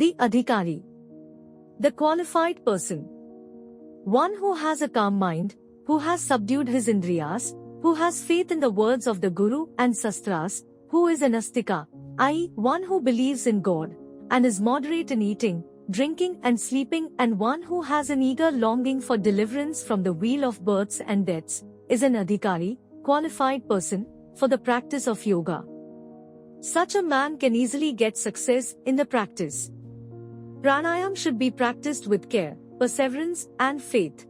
The adhikari. The qualified person. One who has a calm mind, who has subdued his indriyas, who has faith in the words of the Guru and Sastras, who is an astika, i.e., one who believes in God, and is moderate in eating, drinking and sleeping, and one who has an eager longing for deliverance from the wheel of births and deaths, is an adhikari, qualified person, for the practice of yoga. Such a man can easily get success in the practice. Pranayama should be practiced with care, perseverance, and faith.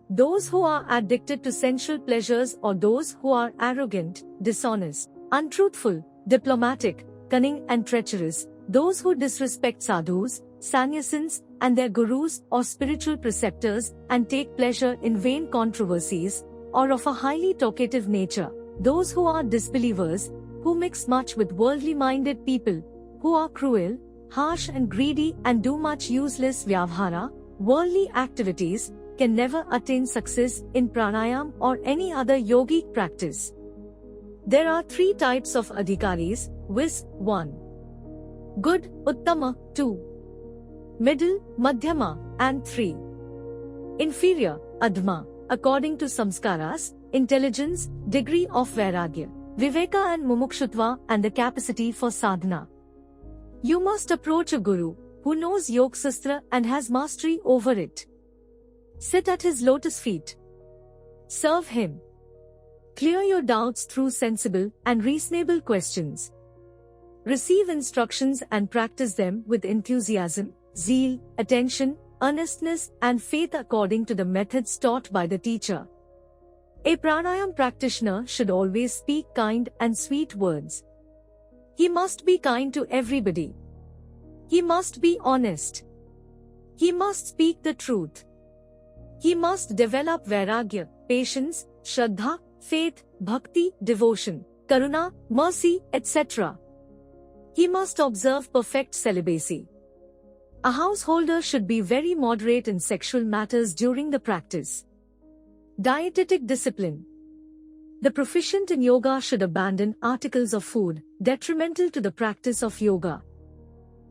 Those who are addicted to sensual pleasures, or those who are arrogant, dishonest, untruthful, diplomatic, cunning and treacherous, those who disrespect sadhus, sannyasins, and their gurus or spiritual preceptors, and take pleasure in vain controversies, or of a highly talkative nature, those who are disbelievers, who mix much with worldly-minded people, who are cruel, harsh and greedy and do much useless vyavhara, worldly activities, can never attain success in pranayama or any other yogic practice. There are 3 types of adhikaris, viz. 1. Good, uttama, 2. Middle, madhyama, and 3. Inferior, adhma, according to samskaras, intelligence, degree of vairagya, viveka and mumukshutva, and the capacity for sadhana. You must approach a guru, who knows Yogsastra and has mastery over it. Sit at his lotus feet. Serve him. Clear your doubts through sensible and reasonable questions. Receive instructions and practice them with enthusiasm, zeal, attention, earnestness, and faith according to the methods taught by the teacher. A pranayama practitioner should always speak kind and sweet words. He must be kind to everybody. He must be honest. He must speak the truth. He must develop vairagya, patience, shraddha, faith, bhakti, devotion, karuna, mercy, etc. He must observe perfect celibacy. A householder should be very moderate in sexual matters during the practice. Dietetic discipline. The proficient in yoga should abandon articles of food detrimental to the practice of yoga.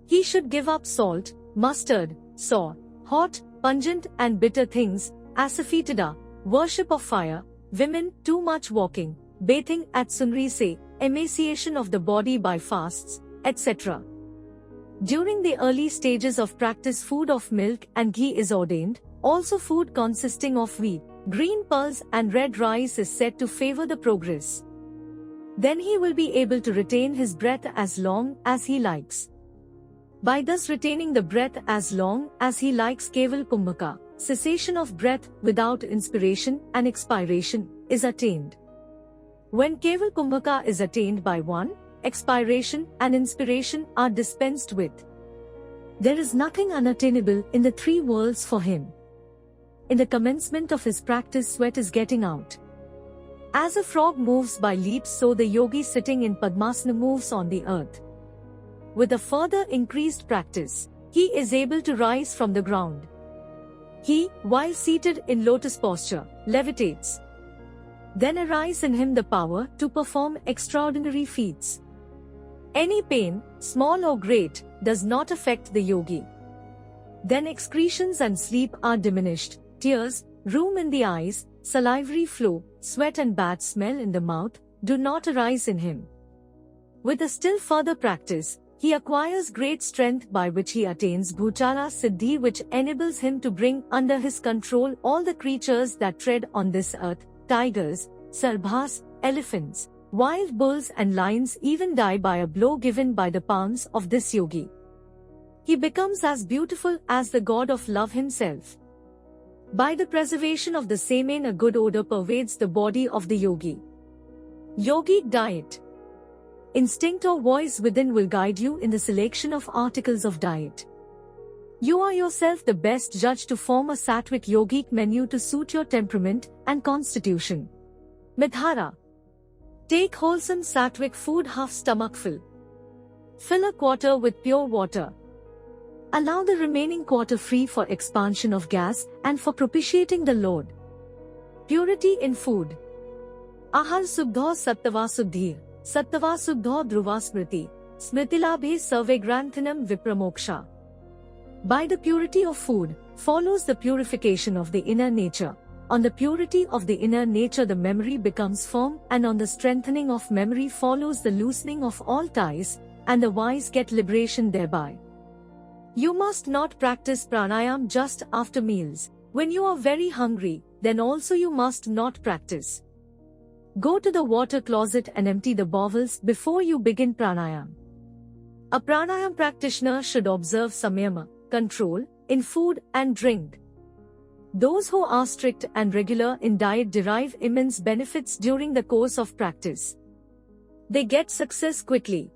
He should give up salt, mustard, sour, hot, pungent and bitter things, asafoetida, worship of fire, women, too much walking, bathing at sunrise, emaciation of the body by fasts, etc. During the early stages of practice, food of milk and ghee is ordained. Also food consisting of wheat, green pulse and red rice is said to favor the progress. Then he will be able to retain his breath as long as he likes. By thus retaining the breath as long as he likes, Keval Kumbhaka, cessation of breath without inspiration and expiration, is attained. When Keval Kumbhaka is attained by one, expiration and inspiration are dispensed with. There is nothing unattainable in the 3 worlds for him. In the commencement of his practice, sweat is getting out. As a frog moves by leaps, so the yogi sitting in Padmasana moves on the earth. With a further increased practice, he is able to rise from the ground. He, while seated in lotus posture, levitates. Then arise in him the power to perform extraordinary feats. Any pain, small or great, does not affect the yogi. Then excretions and sleep are diminished, tears, rheum in the eyes, salivary flow, sweat and bad smell in the mouth do not arise in him. With a still further practice, he acquires great strength by which he attains bhuchala siddhi, which enables him to bring under his control all the creatures that tread on this earth. Tigers, sarbhas, elephants, wild bulls and lions even die by a blow given by the palms of this yogi. He becomes as beautiful as the god of love himself. By the preservation of the semen, a good odor pervades the body of the yogi. Yogic diet. Instinct or voice within will guide you in the selection of articles of diet. You are yourself the best judge to form a sattvic yogic menu to suit your temperament and constitution. Midhara. Take wholesome sattvic food half stomachful. Fill a quarter with pure water. Allow the remaining quarter free for expansion of gas and for propitiating the Lord. Purity in food. Ahar subdho sattva suddhir, sattva suddho dhruva smriti, Smritilabhe sarvegranthanam vipramoksha. By the purity of food, follows the purification of the inner nature. On the purity of the inner nature the memory becomes firm, and on the strengthening of memory follows the loosening of all ties, and the wise get liberation thereby. You must not practice pranayam just after meals. When you are very hungry, then also you must not practice. Go to the water closet and empty the bowels before you begin pranayam. A pranayam practitioner should observe samyama, control, in food and drink. Those who are strict and regular in diet derive immense benefits during the course of practice. They get success quickly.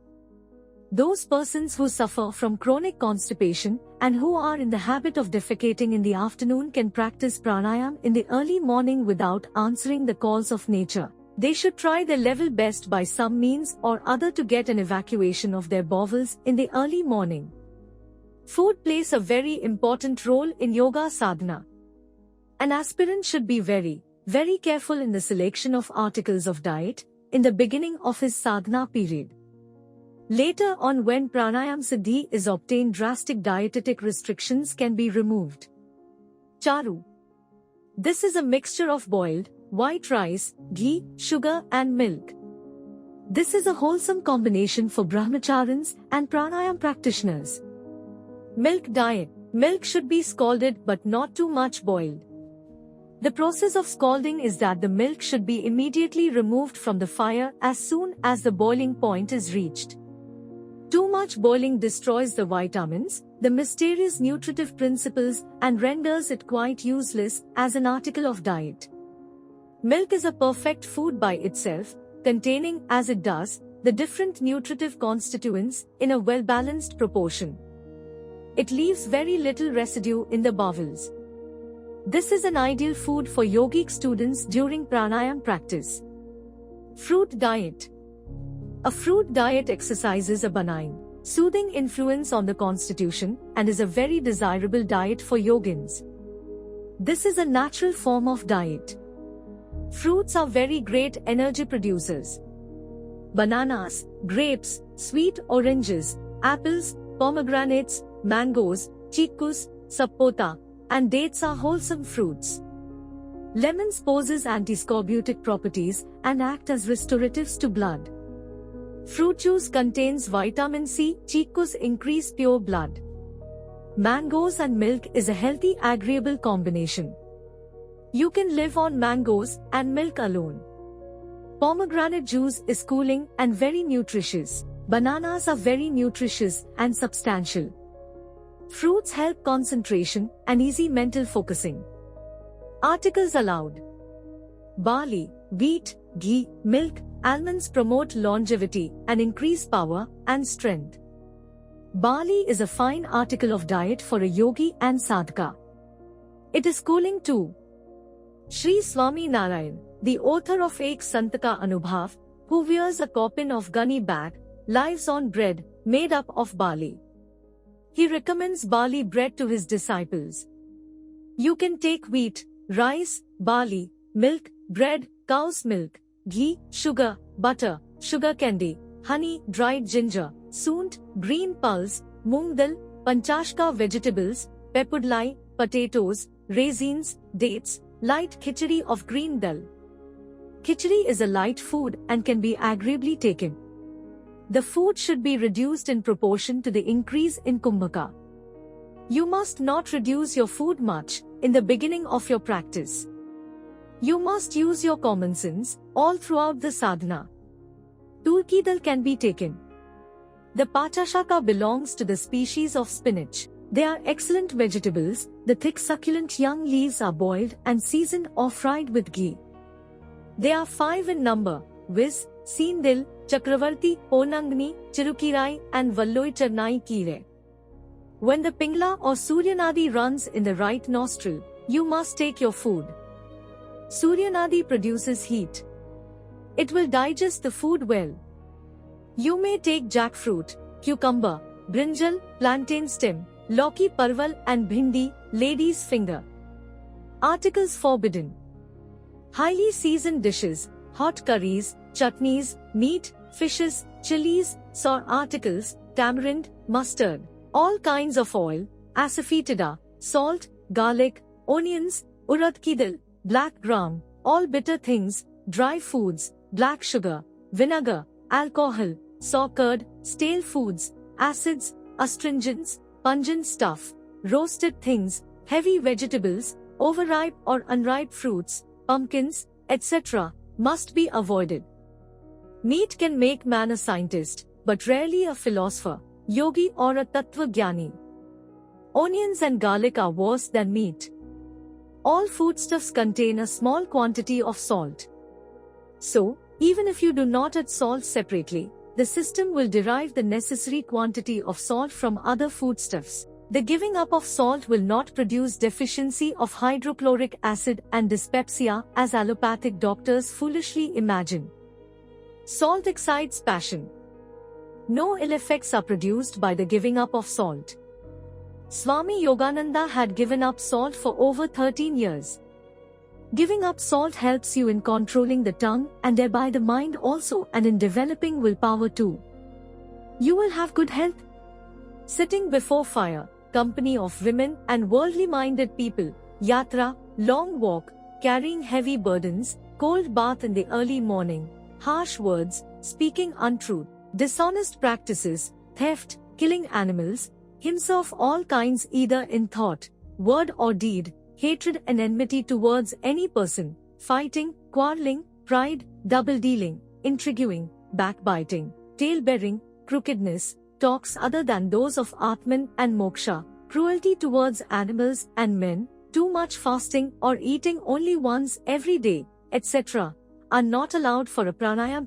Those persons who suffer from chronic constipation and who are in the habit of defecating in the afternoon can practice pranayam in the early morning without answering the calls of nature. They should try their level best by some means or other to get an evacuation of their bowels in the early morning. Food plays a very important role in yoga sadhana. An aspirant should be very, very careful in the selection of articles of diet in the beginning of his sadhana period. Later on, when pranayam siddhi is obtained, drastic dietetic restrictions can be removed. Charu. This is a mixture of boiled, white rice, ghee, sugar and milk. This is a wholesome combination for brahmacharins and pranayam practitioners. Milk diet. Milk should be scalded but not too much boiled. The process of scalding is that the milk should be immediately removed from the fire as soon as the boiling point is reached. Too much boiling destroys the vitamins, the mysterious nutritive principles, and renders it quite useless as an article of diet. Milk is a perfect food by itself, containing, as it does, the different nutritive constituents in a well-balanced proportion. It leaves very little residue in the bowels. This is an ideal food for yogic students during pranayam practice. Fruit diet. A fruit diet exercises a benign, soothing influence on the constitution and is a very desirable diet for yogins. This is a natural form of diet. Fruits are very great energy producers. Bananas, grapes, sweet oranges, apples, pomegranates, mangoes, chickus, sapota, and dates are wholesome fruits. Lemons possess antiscorbutic properties and act as restoratives to blood. Fruit juice contains vitamin C, chickus increase pure blood. Mangoes and milk is a healthy agreeable combination. You can live on mangoes and milk alone. Pomegranate juice is cooling and very nutritious. Bananas are very nutritious and substantial. Fruits help concentration and easy mental focusing. Articles allowed. Barley, wheat, ghee, milk, almonds promote longevity and increase power and strength. Barley is a fine article of diet for a yogi and sadhaka. It is cooling too. Sri Swami Narayan, the author of Ek Santaka Anubhav, who wears a coffin of gunny bag, lives on bread made up of barley. He recommends barley bread to his disciples. You can take wheat, rice, barley, milk, bread, cow's milk, ghee, sugar, butter, sugar candy, honey, dried ginger, soont, green pulse, moong dal, panchashka vegetables, pepudlai, potatoes, raisins, dates, light khichdi of green dal. Khichdi is a light food and can be agreeably taken. The food should be reduced in proportion to the increase in kumbhaka. You must not reduce your food much in the beginning of your practice. You must use your common sense all throughout the sadhana. Tulki dal can be taken. The pachashaka belongs to the species of spinach. They are excellent vegetables. The thick succulent young leaves are boiled and seasoned or fried with ghee. They are 5 in number, viz, Seendil, Chakravarti, Onangni, Chirukirai and Valloi Charnai Kire. When the Pingla or Suryanadi runs in the right nostril, you must take your food. Suryanadi produces heat. It will digest the food well. You may take jackfruit, cucumber, brinjal, plantain stem, lauki parval and bhindi, lady's finger. Articles forbidden. Highly seasoned dishes, hot curries, chutneys, meat, fishes, chilies, sour articles, tamarind, mustard, all kinds of oil, asafoetida, salt, garlic, onions, urad ki dal, black gram, all bitter things, dry foods, black sugar, vinegar, alcohol, sour curd, stale foods, acids, astringents, pungent stuff, roasted things, heavy vegetables, overripe or unripe fruits, pumpkins, etc., must be avoided. Meat can make man a scientist, but rarely a philosopher, yogi or a tattva-jnani. Onions and garlic are worse than meat. All foodstuffs contain a small quantity of salt. So, even if you do not add salt separately, the system will derive the necessary quantity of salt from other foodstuffs. The giving up of salt will not produce deficiency of hydrochloric acid and dyspepsia as allopathic doctors foolishly imagine. Salt excites passion. No ill effects are produced by the giving up of salt. Swami Yogananda had given up salt for over 13 years. Giving up salt helps you in controlling the tongue and thereby the mind also, and in developing willpower too. You will have good health. Sitting before fire, company of women and worldly-minded people, yatra, long walk, carrying heavy burdens, cold bath in the early morning, harsh words, speaking untruth, dishonest practices, theft, killing animals, himsa of all kinds either in thought, word or deed, hatred and enmity towards any person, fighting, quarreling, pride, double-dealing, intriguing, backbiting, tale-bearing, crookedness, talks other than those of Atman and Moksha, cruelty towards animals and men, too much fasting or eating only once every day, etc., are not allowed for a pranayama